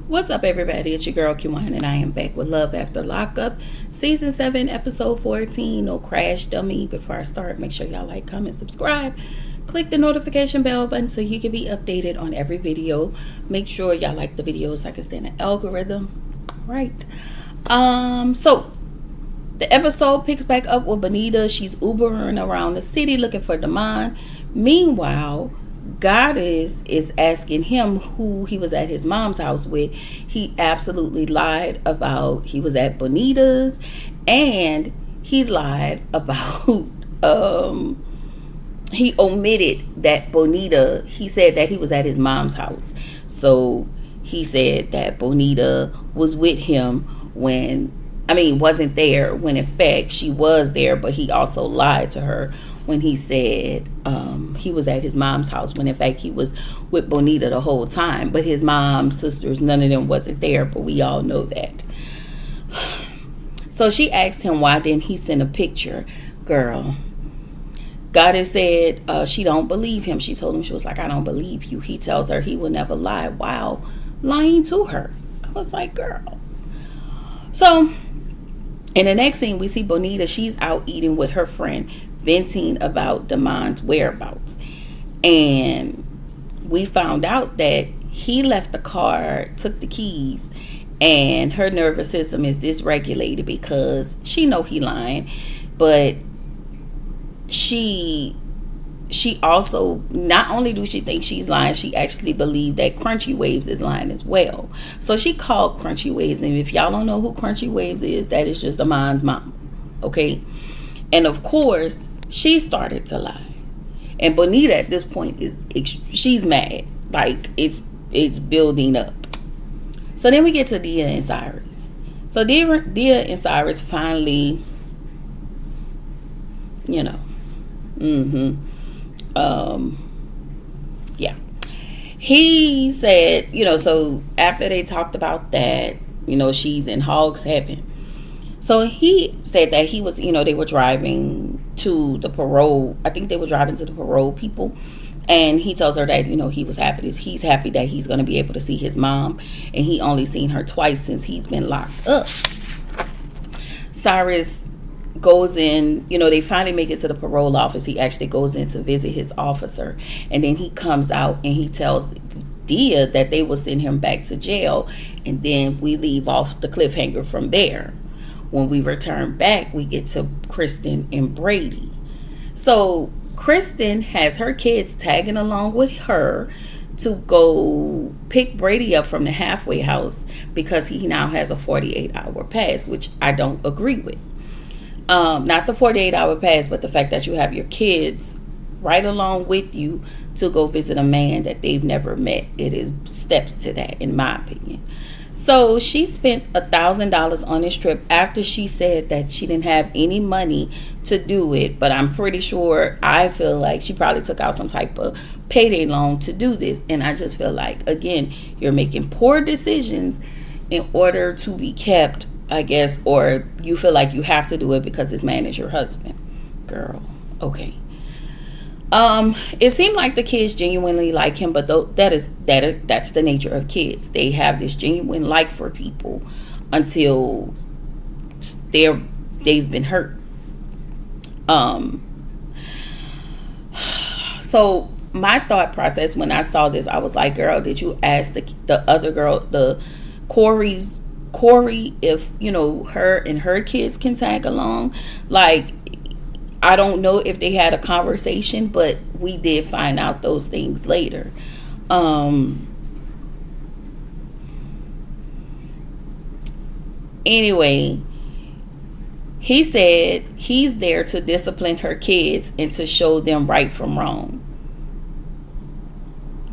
What's up, everybody? It's your girl, Kiwan, and I am back with Love After Lockup, Season 7, Episode 14, No Crash Dummy. Before I start, make sure y'all like, comment, subscribe. Click the notification bell button so you can be updated on every video. Make sure y'all like the videos so I can stay in the algorithm. Right. So the episode picks back up with Bonita. She's Ubering around the city looking for Damon. Meanwhile, Goddess is asking him who he was at his mom's house with. He absolutely lied about he was at Bonita's, and he lied about he omitted that Bonita, he said that he was at his mom's house. So he said that Bonita was with him wasn't there, when in fact she was there, but he also lied to her when he said he was at his mom's house, when in fact he was with Bonita the whole time. But his mom, sisters, none of them wasn't there, but we all know that. So she asked him, why didn't he send a picture? Girl, Goddess said she don't believe him. She told him, she was like, I don't believe you. He tells her he will never lie while lying to her. I was like, girl. So in the next scene, we see Bonita. She's out eating with her friend, venting about Damon's whereabouts. And we found out that he left the car, took the keys, and her nervous system is dysregulated because she know he lying, but she also, not only do she think she's lying, she actually believed that Crunchy Waves is lying as well. So she called Crunchy Waves, and if y'all don't know who Crunchy Waves is, that is just Damon's mom, okay? And of course, she started to lie. And Bonita at this point she's mad. Like, it's building up. So then we get to Dia and Cyrus. So Dia and Cyrus finally, he said, so after they talked about that, she's in Hog's heaven. So he said that he was, they were driving to the parole. I think they were driving to the parole people. And he tells her that, he's happy that he's going to be able to see his mom. And he only seen her twice since he's been locked up. Cyrus goes in, they finally make it to the parole office. He actually goes in to visit his officer. And then he comes out and he tells Dia that they will send him back to jail. And then we leave off the cliffhanger from there. When we return back, we get to Kristen and Brady. So Kristen has her kids tagging along with her to go pick Brady up from the halfway house because he now has a 48-hour pass, which I don't agree with. Not the 48-hour pass, but the fact that you have your kids right along with you to go visit a man that they've never met. It is steps to that, in my opinion. So she spent $1,000 on this trip after she said that she didn't have any money to do it. But I'm pretty sure, I feel like she probably took out some type of payday loan to do this. And I just feel like, again, you're making poor decisions in order to be kept, I guess, or you feel like you have to do it because this man is your husband. Girl, okay. It seemed like the kids genuinely like him, but that's the nature of kids. They have this genuine like for people until they've been hurt. So my thought process when I saw this, I was like, girl, did you ask the other girl, the Corey, if her and her kids can tag along? Like, I don't know if they had a conversation, but we did find out those things later. Anyway, he said he's there to discipline her kids and to show them right from wrong.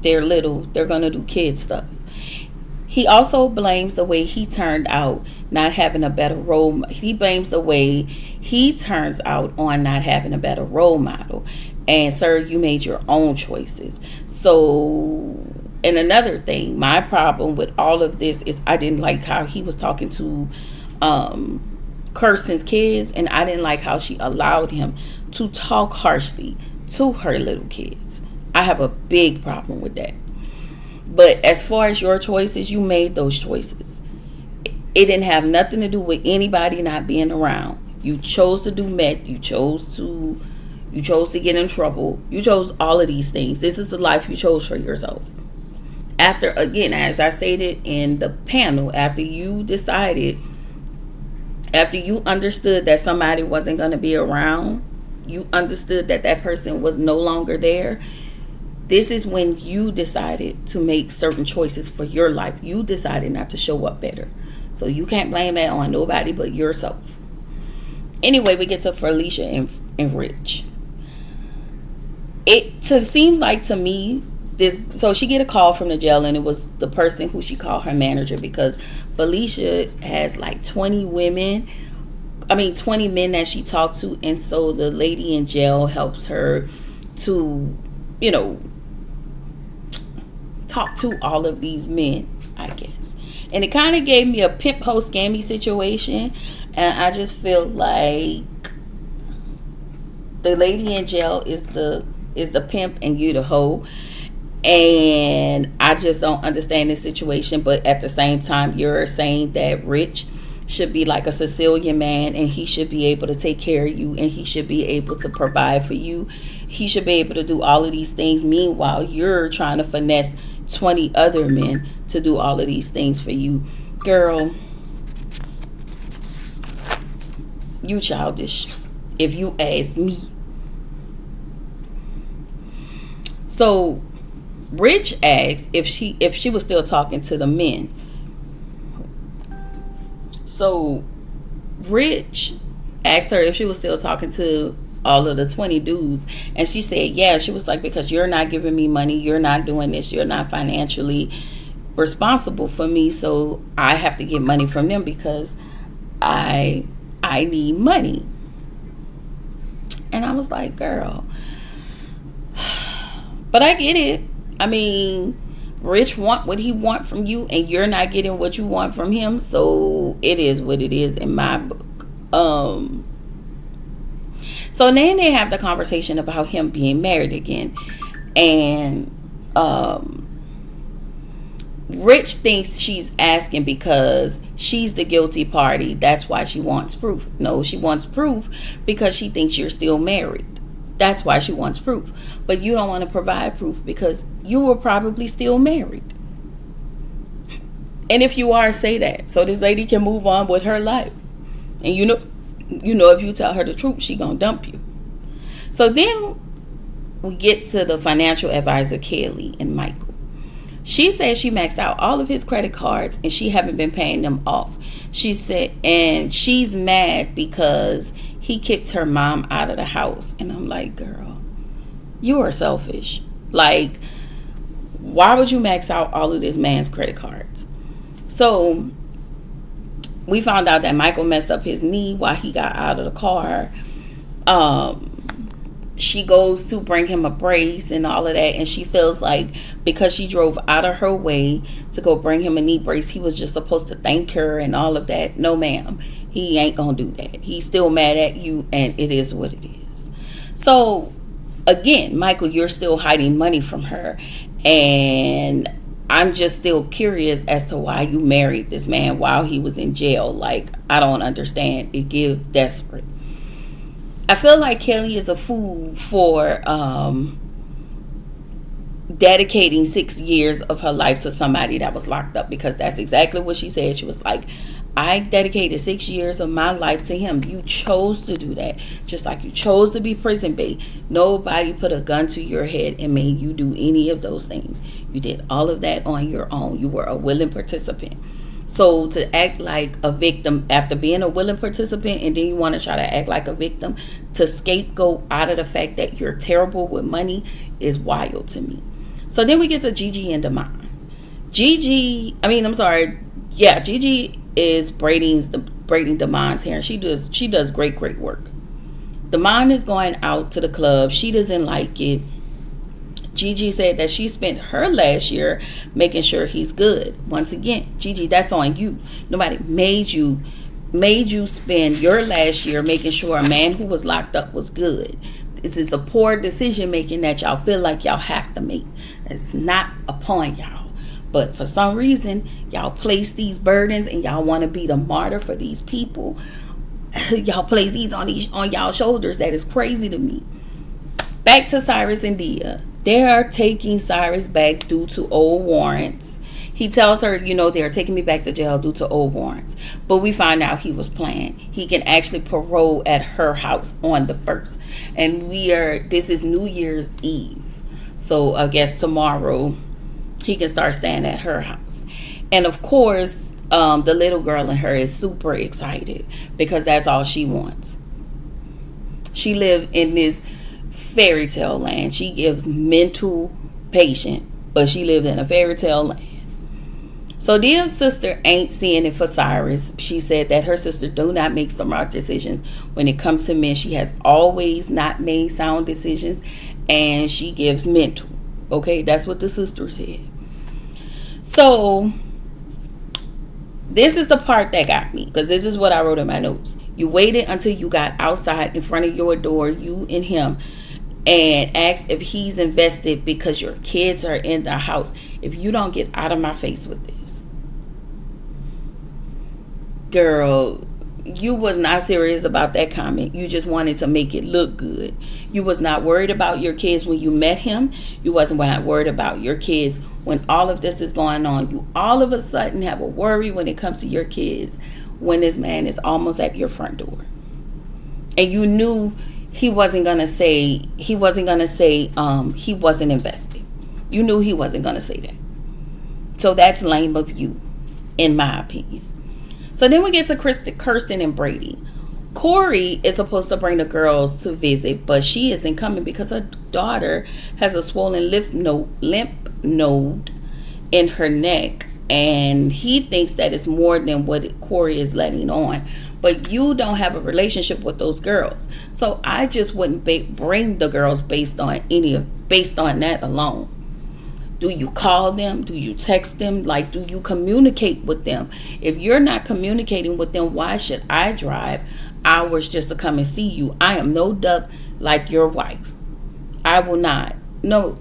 They're little, they're gonna do kid stuff. He also blames the way he turned out, not having a better role. He blames the way he turns out on not having a better role model. And sir, you made your own choices. So, and another thing, my problem with all of this is I didn't like how he was talking to Kirsten's kids, and I didn't like how she allowed him to talk harshly to her little kids. I have a big problem with that. But as far as your choices, you made those choices. It didn't have nothing to do with anybody not being around. You chose to do meth. You chose to get in trouble. You chose all of these things. This is the life you chose for yourself. After, again, as I stated in the panel, after you understood that somebody wasn't going to be around, you understood that that person was no longer there, this is when you decided to make certain choices for your life. You decided not to show up better. So you can't blame that on nobody but yourself. Anyway, we get to Felicia and Rich. Seems like to me, so she get a call from the jail, and it was the person who she called her manager, because Felicia has like 20 men that she talked to, and so the lady in jail helps her to, talk to all of these men, I guess. And it kind of gave me a pimp hoe scammy situation, and I just feel like the lady in jail is the pimp and you the hoe. And I just don't understand this situation. But at the same time, you're saying that Rich should be like a Sicilian man, and he should be able to take care of you, and he should be able to provide for you. He should be able to do all of these things. Meanwhile, you're trying to finesse 20 other men to do all of these things for you. Girl, you childish, if you ask me. So Rich asked if she was still talking to the men. So Rich asked her if she was still talking to all of the 20 dudes, and she said yeah. She was like, because you're not giving me money, you're not doing this, you're not financially responsible for me, so I have to get money from them because I need money. And I was like, girl, but I get it. I mean, Rich want what he want from you, and you're not getting what you want from him, so it is what it is in my book. So then they have the conversation about him being married again, and Rich thinks she's asking because she's the guilty party. That's why she wants proof. No, she wants proof because she thinks you're still married. That's why she wants proof. But you don't want to provide proof because you were probably still married. And if you are, say that, so this lady can move on with her life. And you know if you tell her the truth, she gonna dump you. So then we get to the financial advisor, Kelly and Michael. She said she maxed out all of his credit cards and she haven't been paying them off. She said, and she's mad because he kicked her mom out of the house. And I'm like, girl, you are selfish. Like, why would you max out all of this man's credit cards? So we found out that Michael messed up his knee while he got out of the car. She goes to bring him a brace and all of that, and she feels like because she drove out of her way to go bring him a knee brace, he was just supposed to thank her and all of that. No, ma'am, he ain't gonna do that. He's still mad at you, and it is what it is. So again, Michael, you're still hiding money from her, and I'm just still curious as to why you married this man while he was in jail. Like, I don't understand. It gives desperate. I feel like Kelly is a fool for dedicating 6 years of her life to somebody that was locked up, because that's exactly what she said. She was like, I dedicated 6 years of my life to him. You chose to do that, just like you chose to be prison bait. Nobody put a gun to your head and made you do any of those things. You did all of that on your own. You were a willing participant. So to act like a victim after being a willing participant, and then you want to try to act like a victim to scapegoat out of the fact that you're terrible with money, is wild to me. So then we get to Gigi and Damon. Gigi is braiding Damon's hair. She does great work. Damon is going out to the club. She doesn't like it. Gigi said that she spent her last year making sure he's good. Once again, Gigi, that's on you. Nobody made you spend your last year making sure a man who was locked up was good. This is a poor decision making that y'all feel like y'all have to make. It's not upon y'all. But for some reason, y'all place these burdens and y'all want to be the martyr for these people. Y'all place these on y'all shoulders. That is crazy to me. Back to Cyrus and Dia. They are taking Cyrus back due to old warrants. He tells her, they're taking me back to jail due to old warrants. But we find out he was planned. He can actually parole at her house on the 1st. And this is New Year's Eve. So I guess tomorrow he can start staying at her house. And of course, the little girl in her is super excited because that's all she wants. She lived in this fairy tale land. She gives mental patient, but she lived in a fairy tale land. So Dia's sister ain't seeing it for Cyrus. She said that her sister do not make smart decisions when it comes to men. She has always not made sound decisions, and she gives mental. Okay, that's what the sister said. So this is the part that got me, because this is what I wrote in my notes. You waited until you got outside in front of your door, you and him, and asked if he's invested because your kids are in the house. If you don't get out of my face with this, girl, you was not serious about that comment. You just wanted to make it look good. You was not worried about your kids when you met him. You wasn't worried about your kids when all of this is going on. You all of a sudden have a worry when it comes to your kids when this man is almost at your front door. And you knew he wasn't gonna say he wasn't invested. You knew he wasn't gonna say that. So that's lame of you, in my opinion. So then we get to Kirsten and Brady. Corey is supposed to bring the girls to visit, but she isn't coming because her daughter has a swollen lymph node in her neck, and he thinks that it's more than what Corey is letting on. But you don't have a relationship with those girls, so I just wouldn't bring the girls based on that alone. Do you call them? Do you text them? Do you communicate with them? If you're not communicating with them, why should I drive hours just to come and see you? I am no duck like your wife. I will not. No,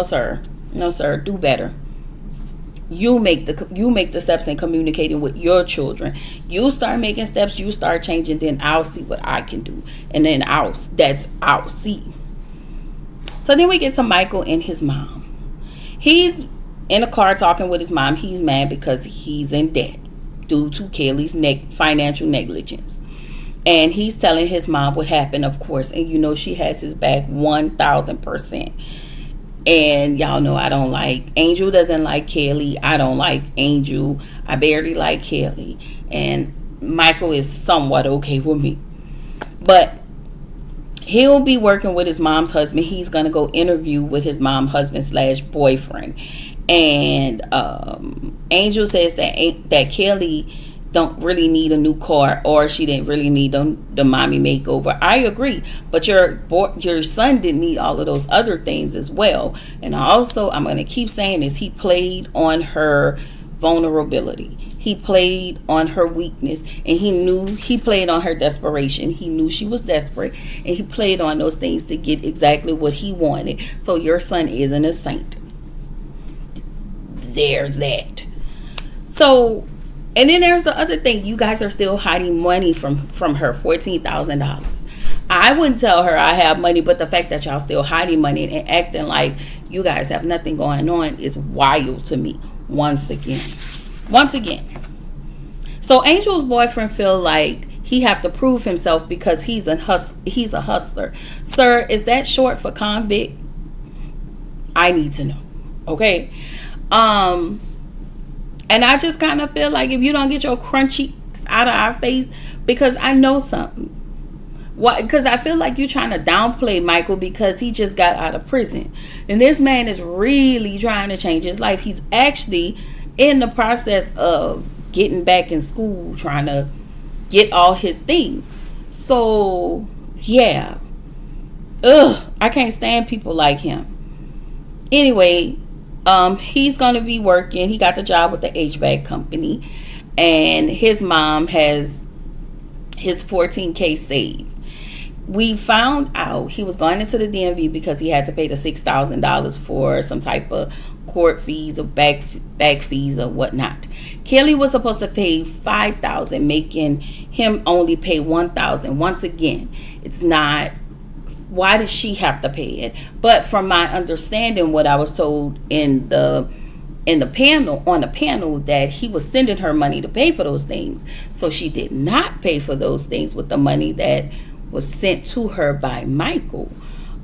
sir. No, sir. Do better. You make the steps in communicating with your children. You start making steps. You start changing. Then I'll see what I can do, and then I'll see. So then we get to Michael and his mom. He's in a car talking with his mom. He's mad because he's in debt due to Kelly's financial negligence. And he's telling his mom what happened, of course. And she has his back 1,000%. And y'all know Angel doesn't like Kelly. I don't like Angel. I barely like Kelly. And Michael is somewhat okay with me. But he'll be working with his mom's husband. He's going to go interview with his mom's husband / boyfriend. And Angel says that Kelly don't really need a new car, or she didn't really need the mommy makeover. I agree. But your son didn't need all of those other things as well. And also, I'm going to keep saying this, he played on her vulnerability. He played on her weakness, and he played on her desperation. He knew she was desperate, and he played on those things to get exactly what he wanted. So your son isn't a saint. There's that. So, and then there's the other thing. You guys are still hiding money from her, $14,000. I wouldn't tell her I have money, but the fact that y'all still hiding money and acting like you guys have nothing going on is wild to me. Once again. So Angel's boyfriend feel like he have to prove himself because he's a hustler. Sir, is that short for convict? I need to know. Okay. And I just kind of feel like if you don't get your crunchy out of our face, because I know something. Because I feel like you're trying to downplay Michael because he just got out of prison. And this man is really trying to change his life. He's actually in the process of getting back in school, trying to get all his things. So, yeah. I can't stand people like him. Anyway, he's going to be working. He got the job with the HVAC company. And his mom has his $14K saved. We found out he was going into the DMV because he had to pay the $6,000 for some type of court fees or back fees or whatnot. Kelly was supposed to pay $5,000, making him only pay $1,000. Once again, it's not. Why did she have to pay it? But from my understanding, what I was told in the panel, that he was sending her money to pay for those things. So she did not pay for those things with the money that was sent to her by Michael.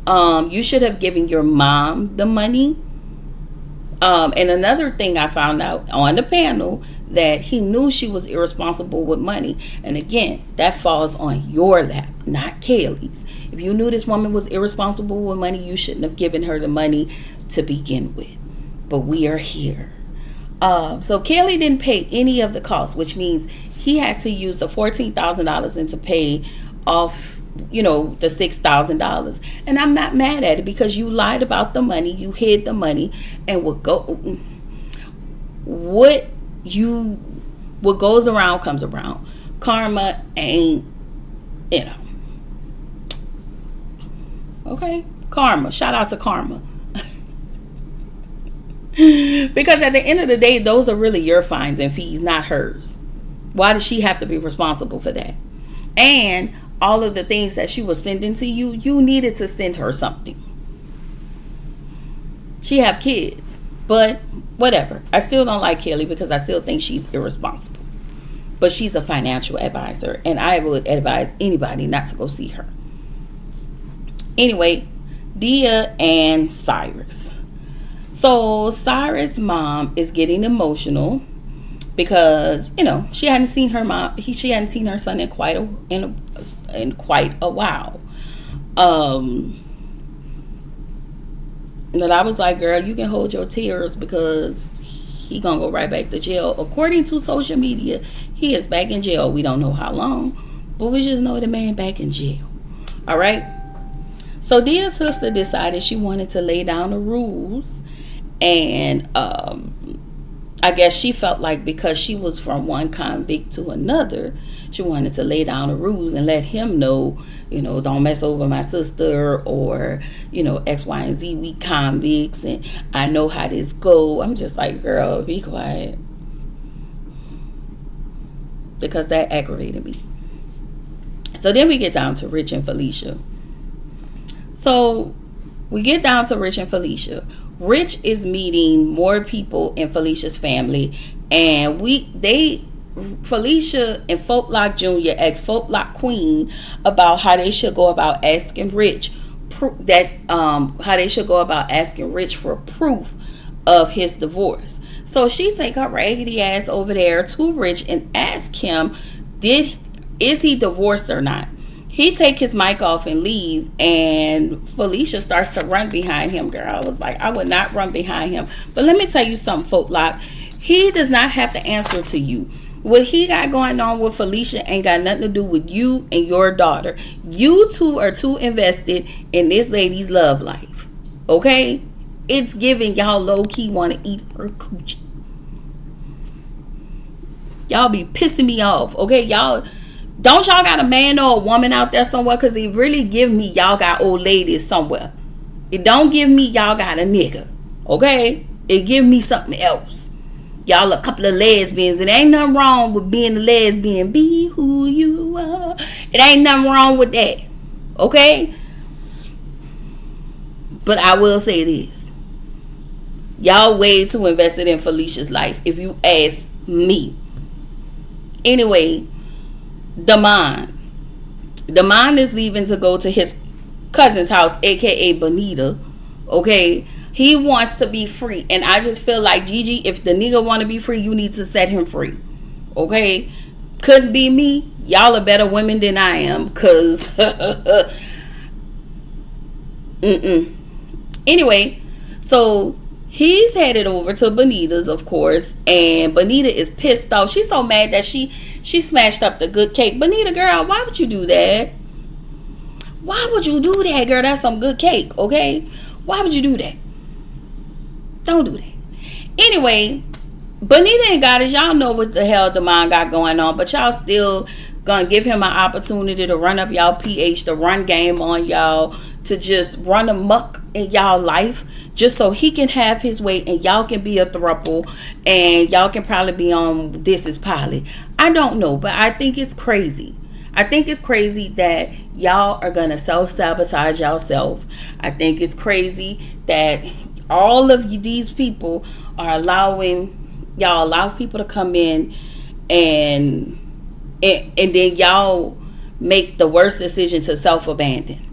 You should have given your mom the money. And another thing I found out on the panel, that he knew she was irresponsible with money. And again, that falls on your lap, not Kaylee's. If you knew this woman was irresponsible with money, you shouldn't have given her the money to begin with. But we are here. So Kaylee didn't pay any of the costs, which means he had to use the $14,000 and to pay off, the $6,000. And I'm not mad at it, because you lied about the money, you hid the money, and what goes around comes around. Karma ain't, okay, karma. Shout out to karma. Because at the end of the day, those are really your fines and fees, not hers. Why does she have to be responsible for that? And all of the things that she was sending to you, you needed to send her something. She have kids, but whatever. I still don't like Kelly, because I still think she's irresponsible. But she's a financial advisor, and I would advise anybody not to go see her. Anyway, Dia and Cyrus. So Cyrus' mom is getting emotional because she hadn't seen her mom. She hadn't seen her son in quite a while. But I was like, girl, you can hold your tears, because he gonna go right back to jail. According to social media, he is back in jail. We don't know how long, but we just know the man back in jail. All right. So Dia's sister decided she wanted to lay down the rules. And I guess she felt like, because she was from one convict to another, she wanted to lay down the rules and let him know, don't mess over my sister, or, X, Y, and Z, we convicts, and I know how this go. I'm just like, girl, be quiet. Because that aggravated me. So then we get down to Rich and Felicia. So we get down to Rich and Felicia. Rich is meeting more people in Felicia's family, and Felicia and Folklock Jr. asked Folklock Queen about how they should go about asking Rich for proof of his divorce. So she take her raggedy ass over there to Rich and ask him, is he divorced or not? He take his mic off and leave, and Felicia starts to run behind him. Girl, I was like, I would not run behind him. But let me tell you something, Folklock. He does not have to answer to you. What he got going on with Felicia ain't got nothing to do with you and your daughter. You two are too invested in this lady's love life. Okay? It's giving y'all low-key want to eat her coochie. Y'all be pissing me off. Okay? Y'all got a man or a woman out there somewhere? Because it really give me y'all got old ladies somewhere. It don't give me y'all got a nigga. Okay? It give me something else. Y'all a couple of lesbians. It ain't nothing wrong with being a lesbian. Be who you are. It ain't nothing wrong with that. Okay? But I will say this. Y'all way too invested in Felicia's life, if you ask me. Anyway, Damon is leaving to go to his cousin's house, aka Bonita. Okay, he wants to be free, and I just feel like, Gigi, if the nigga want to be free, you need to set him free. Okay, couldn't be me. Y'all are better women than I am, cause Anyway, so he's headed over to Bonita's, of course, and Bonita is pissed off. She's so mad that she smashed up the good cake. Bonita, girl, why would you do that? Why would you do that, girl? That's some good cake, okay? Why would you do that? Don't do that. Anyway, But neither ain't got it. Y'all know what the hell Demond got going on. But y'all still gonna give him an opportunity to run up y'all pH, to run game on y'all, to just run amok in y'all life, just so he can have his way and y'all can be a throuple and y'all can probably be on This Is Pilot. I don't know, but I think it's crazy. I think it's crazy that y'all are gonna self-sabotage yourself. I think it's crazy that all of these people are y'all allow people to come in and then y'all make the worst decision to self-abandon.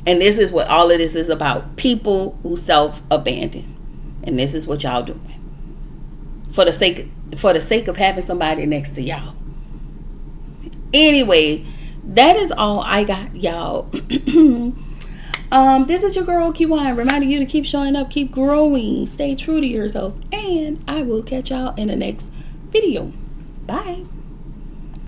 And this is what all of this is about. People who self-abandon. And this is what y'all doing. For the sake of having somebody next to y'all. Anyway, that is all I got, y'all. This is your girl Q1, reminding you to keep showing up, keep growing, stay true to yourself, and I will catch y'all in the next video. Bye.